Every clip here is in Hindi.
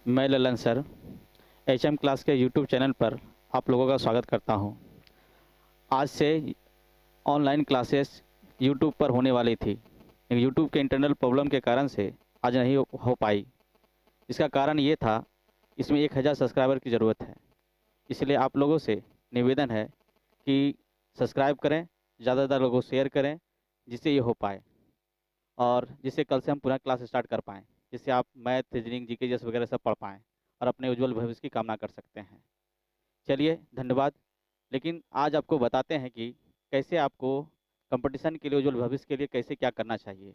मैं ललन सर एचएम क्लास के यूट्यूब चैनल पर आप लोगों का स्वागत करता हूं। आज से ऑनलाइन क्लासेस यूट्यूब पर होने वाली थी, लेकिन यूट्यूब के इंटरनल प्रॉब्लम के कारण से आज नहीं हो पाई। इसका कारण ये था, इसमें 1000 सब्सक्राइबर की ज़रूरत है। इसलिए आप लोगों से निवेदन है कि सब्सक्राइब करें, ज़्यादा से ज़्यादा लोगों को शेयर करें, जिससे ये हो पाए और जिससे कल से हम पूरा क्लास स्टार्ट कर पाएँ, जिससे आप मैथ, रीजनिंग, जीके जैसे वगैरह सब पढ़ पाएँ और अपने उज्जवल भविष्य की कामना कर सकते हैं। चलिए, धन्यवाद। लेकिन आज आपको बताते हैं कि कैसे आपको कंपटीशन के लिए, उज्जवल भविष्य के लिए कैसे क्या करना चाहिए।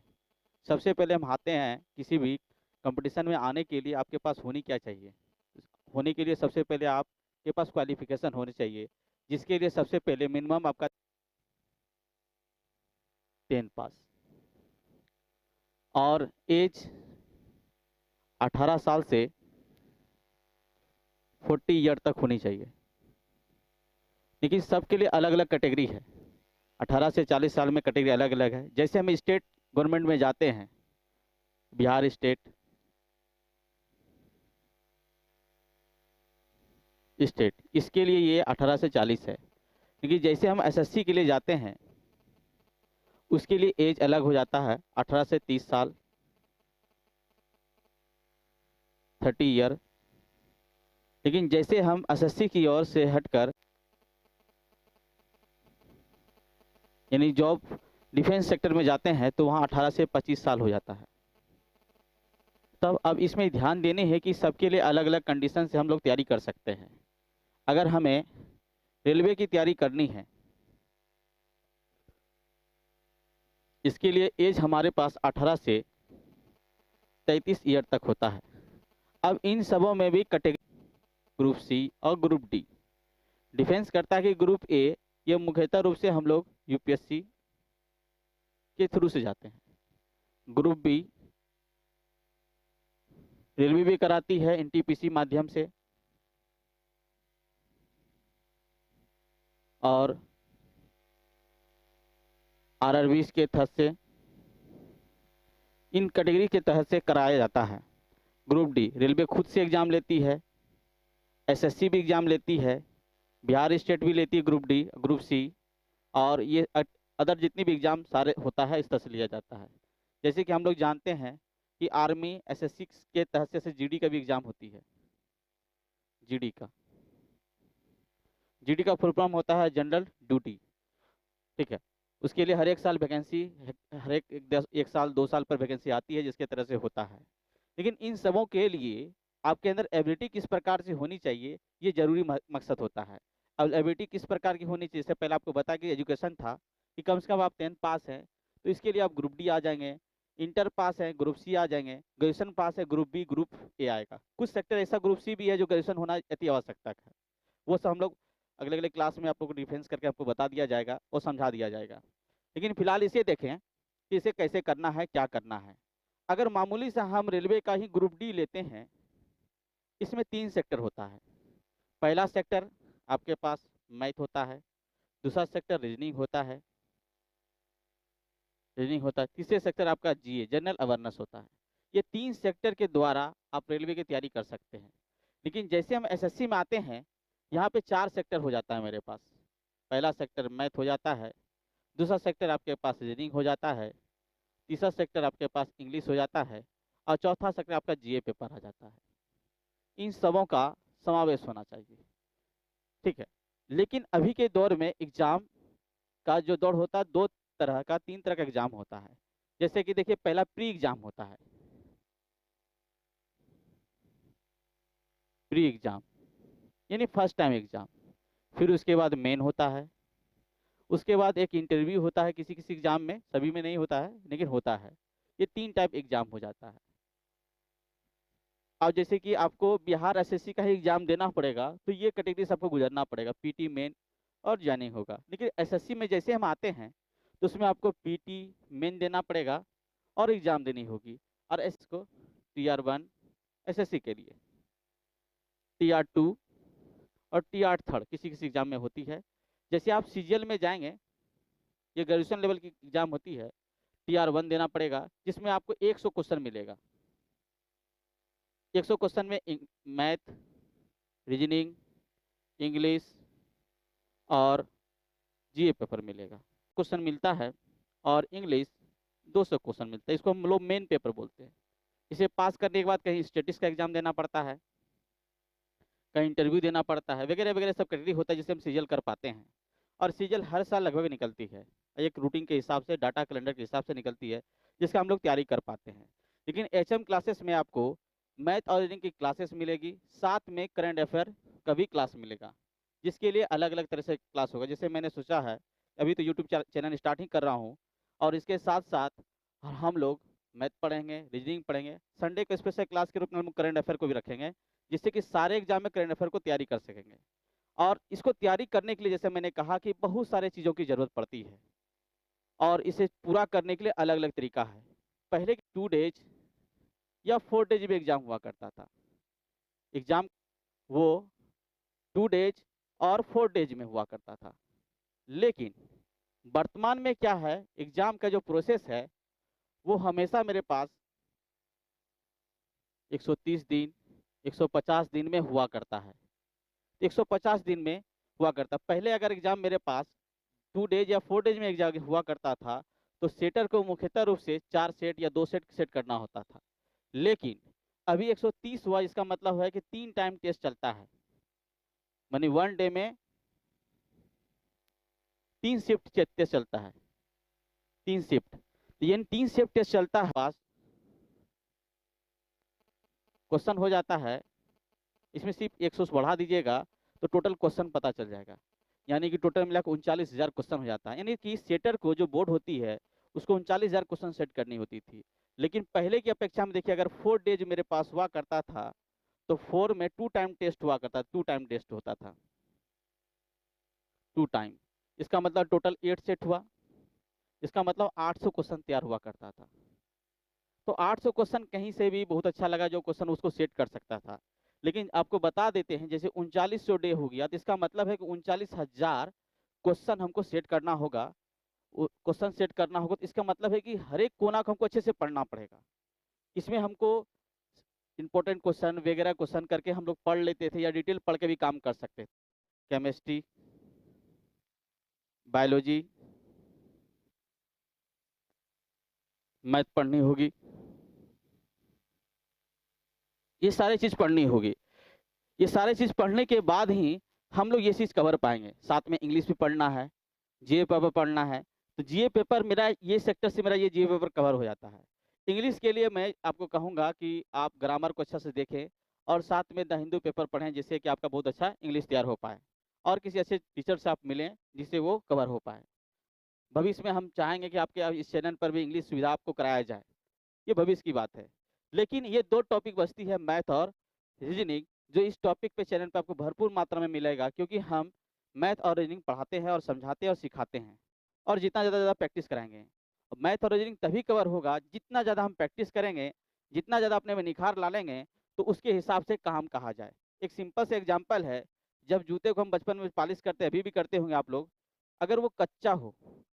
सबसे पहले हम आते हैं, किसी भी कंपटीशन में आने के लिए आपके पास होनी क्या चाहिए। होने के लिए सबसे पहले आपके पास क्वालिफिकेशन होनी चाहिए, जिसके लिए सबसे पहले मिनिमम आपका 10 पास और एज 18 साल से 40 ईयर तक होनी चाहिए। लेकिन सबके लिए अलग अलग कैटेगरी है। 18 से 40 साल में कैटेगरी अलग अलग है। जैसे हम स्टेट गवर्नमेंट में जाते हैं, बिहार स्टेट इसके लिए ये 18 से 40 है। लेकिन जैसे हम एसएससी के लिए जाते हैं, उसके लिए एज अलग हो जाता है, 18 से 30 साल, 30 ईयर। लेकिन जैसे हम एसएससी की ओर से हटकर यानी जॉब डिफेंस सेक्टर में जाते हैं, तो वहाँ 18 से 25 साल हो जाता है। तब अब इसमें ध्यान देने हैं कि सबके लिए अलग अलग कंडीशन से हम लोग तैयारी कर सकते हैं। अगर हमें रेलवे की तैयारी करनी है, इसके लिए एज हमारे पास 18 से 33 ईयर तक होता है। अब इन सबों में भी कैटेगरी ग्रुप सी और ग्रुप डी डिफेंस करता है कि ग्रुप ए ये मुख्यतः रूप से हम लोग यूपीएससी के थ्रू से जाते हैं। ग्रुप बी रेलवे भी कराती है एनटीपीसी माध्यम से, और आरआरबी के तहत से इन कैटेगरी के तहत से कराया जाता है। ग्रुप डी रेलवे खुद से एग्जाम लेती है, एसएससी भी एग्जाम लेती है, बिहार स्टेट भी लेती है ग्रुप डी, ग्रुप सी, और ये अदर जितनी भी एग्जाम सारे होता है इस तरह से लिया जाता है। जैसे कि हम लोग जानते हैं कि आर्मी एसएससी के तहत से जीडी का भी एग्जाम होती है। जीडी का फुल फॉर्म होता है जनरल ड्यूटी, ठीक है। उसके लिए हर एक साल वैकेंसी, हर एक साल 2 साल पर वैकेंसी आती है, जिसके तरह से होता है। लेकिन इन सबों के लिए आपके अंदर एबिलिटी किस प्रकार से होनी चाहिए, ये जरूरी मकसद होता है। अब एबिलिटी किस प्रकार की होनी चाहिए, इससे पहले आपको बता कि एजुकेशन था कि कम से कम आप 10th पास हैं, तो इसके लिए आप ग्रुप डी आ जाएंगे। इंटर पास है ग्रुप सी आ जाएंगे। ग्रेजुएशन पास है ग्रुप बी, ग्रुप ए आएगा। कुछ सेक्टर ऐसा ग्रुप सी भी है जो ग्रेजुएशन होना अति आवश्यकता है। वो सब हम लोग अगले अगले क्लास में आप लोग को डिफेंस करके आपको बता दिया जाएगा और समझा दिया जाएगा। लेकिन फिलहाल इसे देखें कि इसे कैसे करना है, क्या करना है। अगर मामूली से हम रेलवे का ही ग्रुप डी लेते हैं, इसमें 3 सेक्टर होता है। पहला सेक्टर आपके पास मैथ होता है, दूसरा सेक्टर रीजनिंग होता है, तीसरे सेक्टर आपका जीए जनरल अवेयरनेस होता है। ये 3 सेक्टर के द्वारा आप रेलवे की तैयारी कर सकते हैं। लेकिन जैसे हम एसएससी में आते हैं, यहाँ पे 4 सेक्टर हो जाता है मेरे पास। पहला सेक्टर मैथ हो जाता है, दूसरा सेक्टर आपके पास रीजनिंग हो जाता है, तीसरा सेक्टर आपके पास इंग्लिश हो जाता है, और चौथा सेक्टर आपका जीए पेपर आ जाता है। इन सबों का समावेश होना चाहिए, ठीक है। लेकिन अभी के दौर में एग्जाम का जो दौर होता है, 3 तरह का एग्जाम होता है। जैसे कि देखिए, पहला प्री एग्जाम होता है। प्री एग्जाम यानी फर्स्ट टाइम एग्जाम। फिर उसके बाद मेन होता है। उसके बाद एक इंटरव्यू होता है, किसी किसी एग्जाम में, सभी में नहीं होता है लेकिन होता है। ये 3 टाइप एग्जाम हो जाता है। अब जैसे कि आपको बिहार एसएससी का ही एग्जाम देना पड़ेगा, तो ये कैटेगरी सबको गुजरना पड़ेगा, पीटी मेन और ज्वाइनिंग होगा। लेकिन एसएससी में जैसे हम आते हैं, तो उसमें आपको पीटी मेन देना पड़ेगा और एग्जाम देनी होगी। और एस को TR1 एसएससी के लिए, TR2 और TR3 किसी किसी एग्जाम में होती है। जैसे आप सीजीएल में जाएंगे, ये ग्रेजुएशन लेवल की एग्जाम होती है, TR1 देना पड़ेगा, जिसमें आपको 100 क्वेश्चन मिलेगा। 100 क्वेश्चन में मैथ, रीजनिंग, इंग्लिश और जीए पेपर मिलेगा, क्वेश्चन मिलता है। और इंग्लिश 200 क्वेश्चन मिलता है। इसको हम लोग मेन पेपर बोलते हैं। इसे पास करने के बाद कहीं स्टेटिस का एग्जाम देना पड़ता है, कहीं इंटरव्यू देना पड़ता है, वगैरह वगैरह सब क्रेडिट होता है जिससे हम सीजल कर पाते हैं। और सीजल हर साल लगभग निकलती है, एक रूटीन के हिसाब से, डाटा कैलेंडर के हिसाब से निकलती है, जिसका हम लोग तैयारी कर पाते हैं। लेकिन एचएम क्लासेस में आपको मैथ और रीजनिंग की क्लासेस मिलेगी, साथ में करंट अफेयर का भी क्लास मिलेगा, जिसके लिए अलग अलग तरह से क्लास होगा। जैसे मैंने सोचा है, अभी तो यूट्यूब चैनल स्टार्ट ही कर रहा हूँ, और इसके साथ साथ हम लोग मैथ पढ़ेंगे, रीजनिंग पढ़ेंगे, संडे को स्पेशल क्लास के रूप में हम करंट अफेयर को भी रखेंगे, जिससे कि सारे एग्जाम में करंट अफेयर को तैयारी कर सकेंगे। और इसको तैयारी करने के लिए जैसे मैंने कहा कि बहुत सारे चीज़ों की ज़रूरत पड़ती है, और इसे पूरा करने के लिए अलग अलग तरीका है। पहले 2 डेज या 4 डेज में एग्जाम हुआ करता था। एग्जाम वो 2 डेज और 4 डेज में हुआ करता था। लेकिन वर्तमान में क्या है, एग्जाम का जो प्रोसेस है वो हमेशा मेरे पास 130 दिन, 150 दिन में हुआ करता है। 150 दिन में हुआ करता। पहले अगर एग्जाम मेरे पास 2 डेज या 4 डेज में एग्जाम हुआ करता था, तो सेटर को मुख्यतः रूप से 4 सेट या 2 सेट सेट करना होता था। लेकिन अभी 130 हुआ, इसका मतलब है कि 3 टाइम टेस्ट चलता है, मानी 1 डे में 3 शिफ्ट टेस्ट चलता है, 3 शिफ्ट, यानी 3 शिफ्ट टेस्ट चलता है। पास क्वेश्चन हो जाता है, इसमें सिर्फ 100 बढ़ा दीजिएगा तो टोटल क्वेश्चन पता चल जाएगा, यानी कि टोटल मिलाकर 39,000 क्वेश्चन हो जाता है। यानी कि सेटर को जो बोर्ड होती है उसको 39,000 क्वेश्चन सेट करनी होती थी। लेकिन पहले की अपेक्षा में देखिए, अगर 4 डेज मेरे पास हुआ करता था तो 4 में 2 टाइम टेस्ट हुआ करता, 2 टाइम टेस्ट होता था, 2 टाइम। इसका मतलब टोटल 8 सेट हुआ, इसका मतलब 800 क्वेश्चन तैयार हुआ करता था। तो 800 क्वेश्चन कहीं से भी बहुत अच्छा लगा जो क्वेश्चन उसको सेट कर सकता था। लेकिन आपको बता देते हैं, जैसे 3900 डे हो गया, तो इसका मतलब है कि 39,000 क्वेश्चन हमको सेट करना होगा। क्वेश्चन सेट करना होगा तो इसका मतलब है कि हर एक कोना को हमको अच्छे से पढ़ना पड़ेगा। इसमें हमको इंपॉर्टेंट क्वेश्चन वगैरह क्वेश्चन करके हम लोग पढ़ लेते थे, या डिटेल पढ़ के भी काम कर सकते थे। केमिस्ट्री, बायोलॉजी, मैथ पढ़नी होगी, ये सारी चीज़ पढ़नी होगी। ये सारी चीज़ पढ़ने के बाद ही हम लोग ये चीज़ कवर पाएंगे। साथ में इंग्लिश भी पढ़ना है, जीए पेपर पढ़ना है, तो जीए पेपर मेरा ये सेक्टर से मेरा ये जीए पेपर कवर हो जाता है। इंग्लिश के लिए मैं आपको कहूँगा कि आप ग्रामर को अच्छा से देखें, और साथ में द हिंदू पेपर पढ़ें, जिससे कि आपका बहुत अच्छा इंग्लिश तैयार हो पाए, और किसी अच्छे टीचर से आप मिलें जिससे वो कवर हो पाए। भविष्य में हम चाहेंगे कि आपके इस चैनल पर भी इंग्लिश सुविधा आपको कराया जाए, ये भविष्य की बात है। लेकिन ये 2 टॉपिक बचती है, मैथ और रीजनिंग, जो इस टॉपिक पे चैनल पे आपको भरपूर मात्रा में मिलेगा, क्योंकि हम मैथ और रीजनिंग पढ़ाते हैं और समझाते हैं और सिखाते हैं, और जितना ज़्यादा प्रैक्टिस कराएंगे। मैथ और रीजनिंग तभी कवर होगा जितना ज़्यादा हम प्रैक्टिस करेंगे, जितना ज़्यादा अपने में निखार ला लेंगे, तो उसके हिसाब से काम कहा जाए। एक सिंपल से एग्जाम्पल है, जब जूते को हम बचपन में पॉलिश करते हैं, अभी भी करते होंगे आप लोग, अगर वो कच्चा हो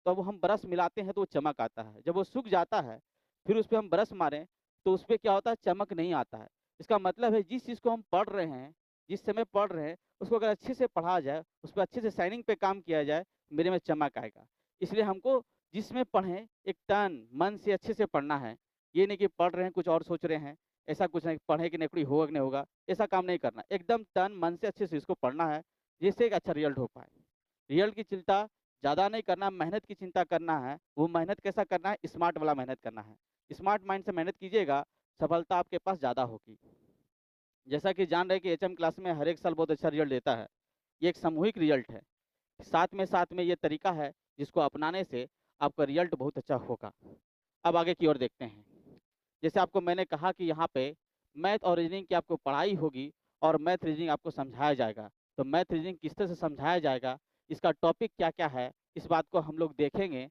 तो वो हम ब्रश मिलाते हैं तो वो चमक आता है। जब वो सूख जाता है फिर उस पर हम ब्रश मारें तो उस पर क्या होता है, चमक नहीं आता है। इसका मतलब है जिस चीज़ को हम पढ़ रहे हैं, जिस समय पढ़ रहे हैं, उसको अगर अच्छे से पढ़ा जाए, उस पर अच्छे से शाइनिंग पे काम किया जाए, मेरे में चमक आएगा। इसलिए हमको जिसमें पढ़ें एक तन मन से अच्छे से पढ़ना है। ये नहीं कि पढ़ रहे हैं कुछ और सोच रहे हैं, ऐसा कुछ नहीं, पढ़े कि नहीं होगा कि नहीं होगा, ऐसा काम नहीं करना। एकदम तन मन से अच्छे से इसको पढ़ना है, जिससे एक अच्छा रिजल्ट हो पाए। रिजल्ट की चिंता ज़्यादा नहीं करना, मेहनत की चिंता करना है। वो मेहनत कैसा करना है, स्मार्ट वाला मेहनत करना है। स्मार्ट माइंड से मेहनत कीजिएगा, सफलता आपके पास ज़्यादा होगी। जैसा कि जान रहे कि एचएम क्लास में हर एक साल बहुत अच्छा रिजल्ट देता है, ये एक सामूहिक रिजल्ट है। साथ में ये तरीका है जिसको अपनाने से आपका रिजल्ट बहुत अच्छा होगा। अब आगे की ओर देखते हैं। जैसे आपको मैंने कहा कि यहाँ पे मैथ और रीजनिंग की आपको पढ़ाई होगी, और मैथ रीजनिंग आपको समझाया जाएगा। तो मैथ रीजनिंग किस तरह से समझाया जाएगा, इसका टॉपिक क्या क्या है, इस बात को हम लोग देखेंगे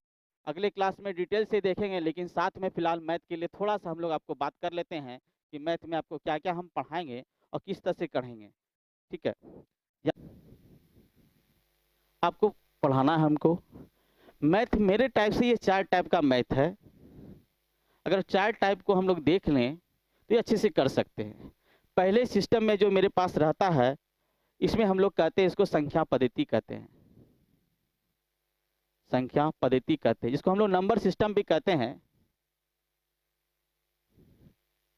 अगले क्लास में, डिटेल से देखेंगे। लेकिन साथ में फिलहाल मैथ के लिए थोड़ा सा हम लोग आपको बात कर लेते हैं कि मैथ में आपको क्या क्या हम पढ़ाएंगे और किस तरह से करेंगे। ठीक है, आपको पढ़ाना है हमको मैथ। मेरे टाइप से ये 4 टाइप का मैथ है। अगर 4 टाइप को हम लोग देख लें तो ये अच्छे से कर सकते हैं। पहले सिस्टम में जो मेरे पास रहता है, इसमें हम लोग कहते हैं, इसको संख्या पद्धति कहते हैं, संख्या पद्धति कहते हैं, जिसको हम लोग नंबर सिस्टम भी कहते हैं।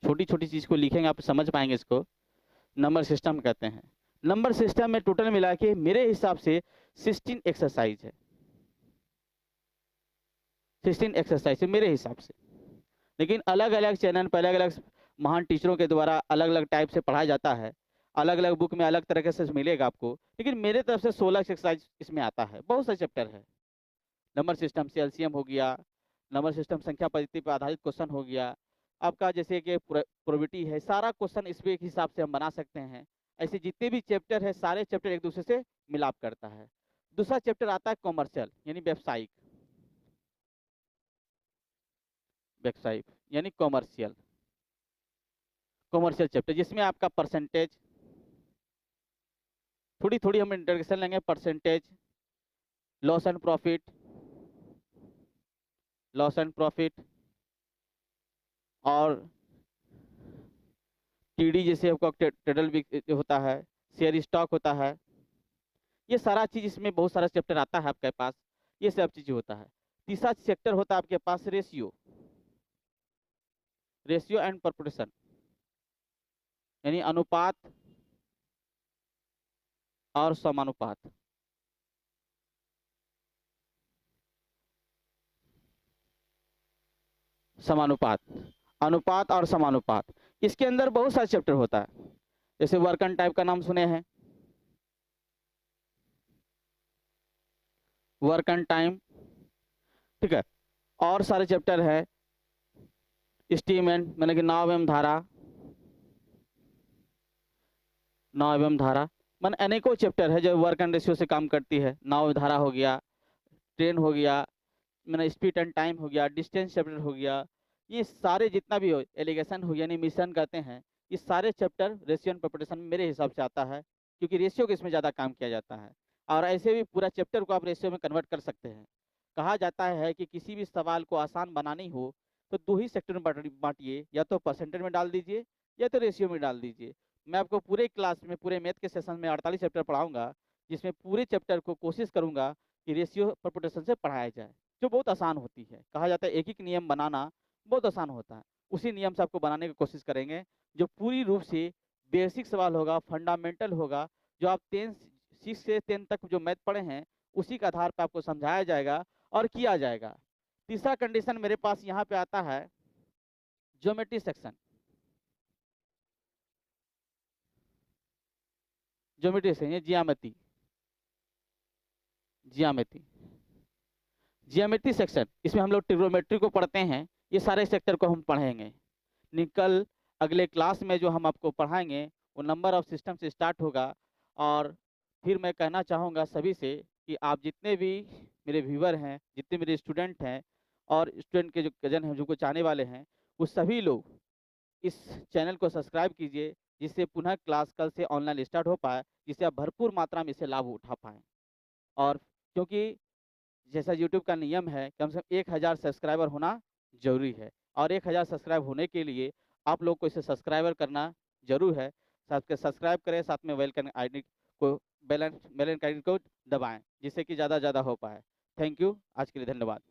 छोटी छोटी चीज को लिखेंगे आप समझ पाएंगे, इसको नंबर सिस्टम कहते हैं। नंबर सिस्टम में टोटल मिला के मेरे हिसाब से 16 एक्सरसाइज है, 16 एक्सरसाइज है मेरे हिसाब से। लेकिन अलग अलग चैनल पर अलग अलग महान टीचरों के द्वारा अलग अलग टाइप से पढ़ाया जाता है, अलग अलग बुक में अलग तरीके से मिलेगा आपको। लेकिन मेरे तरफ से 16 एक्सरसाइज इसमें आता है। बहुत सारे चैप्टर है नंबर सिस्टम से। एलसीएम हो गया, नंबर सिस्टम संख्या पद्धति पर आधारित क्वेश्चन हो गया आपका, जैसे कि प्रोबेबिलिटी है, सारा क्वेश्चन इस पे एक हिसाब से हम बना सकते हैं। ऐसे जितने भी चैप्टर है, सारे चैप्टर एक दूसरे से मिलाप करता है। दूसरा चैप्टर आता है कॉमर्शियल यानी व्यावसायिक, व्यावसायिक यानी कॉमर्शियल, कॉमर्शियल चैप्टर, जिसमें आपका परसेंटेज, थोड़ी थोड़ी हम इंट्रोडक्शन लेंगे, percentage, loss and profit, loss and profit, और टीडी जैसे आपका ट्रेडल होता है, शेयर स्टॉक होता है, ये सारा चीज इसमें बहुत सारा चैप्टर आता है आपके पास, ये सब चीज होता है। तीसरा चैप्टर होता है आपके पास रेशियो, रेशियो एंड प्रोपोर्शन यानी अनुपात और समानुपात। समानुपात, अनुपात और समानुपात, इसके अंदर बहुत सारे चैप्टर होता है। जैसे वर्क एंड टाइप का नाम सुने हैं, वर्क एंड टाइम, ठीक है। और सारे चैप्टर है, स्टीम एंड मैंने कि नाव एवं धारा, नाव एवं धारा, मन अनेकों चैप्टर है जो वर्क एंड रेशियो से काम करती है। नाव धारा हो गया, ट्रेन हो गया, मैंने स्पीड एंड टाइम हो गया, डिस्टेंस चैप्टर हो गया, ये सारे जितना भी हो, एलिगेशन हो गया यानी मिशन कहते हैं, ये सारे चैप्टर रेशियो एंड प्रोपोर्शन मेरे हिसाब से आता है, क्योंकि रेशियो के इसमें ज़्यादा काम किया जाता है। और ऐसे भी पूरा चैप्टर को आप रेशियो में कन्वर्ट कर सकते हैं। कहा जाता है कि किसी भी सवाल को आसान बनानी हो तो दो ही सेक्टर में बांटिए, या तो परसेंटेज में डाल दीजिए या तो रेशियो में डाल दीजिए। मैं आपको पूरे क्लास में, पूरे मैथ के सेशन में 48 चैप्टर पढ़ाऊंगा, जिसमें पूरे चैप्टर को कोशिश करूंगा कि रेशियो प्रोपोर्शन से पढ़ाया जाए, जो बहुत आसान होती है। कहा जाता है एक एक नियम बनाना बहुत आसान होता है, उसी नियम से आपको बनाने की कोशिश करेंगे, जो पूरी रूप से बेसिक सवाल होगा, फंडामेंटल होगा, जो आप 6 से 10 तक जो मैथ पढ़े हैं उसी के आधार पर आपको समझाया जाएगा और किया जाएगा। तीसरा कंडीशन मेरे पास यहाँ पे आता है ज्योमेट्री सेक्शन, ज्योमेट्री सेक्शन, ज्यामिति, ज्यामिति, ज्योमेट्री सेक्शन, इसमें हम लोग ट्रिग्नोमेट्री को पढ़ते हैं। ये सारे सेक्टर को हम पढ़ेंगे। निकल अगले क्लास में जो हम आपको पढ़ाएंगे वो नंबर ऑफ सिस्टम से स्टार्ट होगा। और फिर मैं कहना चाहूँगा सभी से कि आप जितने भी मेरे व्यूवर हैं, जितने मेरे स्टूडेंट हैं और स्टूडेंट के जो कजन हैं, जो को चाहने वाले हैं, वो सभी लोग इस चैनल को सब्सक्राइब कीजिए, जिससे पुनः क्लास कल से ऑनलाइन स्टार्ट हो पाए, जिससे आप भरपूर मात्रा में इसे लाभ उठा पाएँ। और क्योंकि जैसा यूट्यूब का नियम है, कम से कम 1000 सब्सक्राइबर होना जरूरी है, और 1000 सब्सक्राइब होने के लिए आप लोग को इसे सब्सक्राइबर करना जरूर है। साथ के सब्सक्राइब करें, साथ में बेल आइकन को दबाएं, जिससे कि ज़्यादा हो पाए। थैंक यू, आज के लिए धन्यवाद।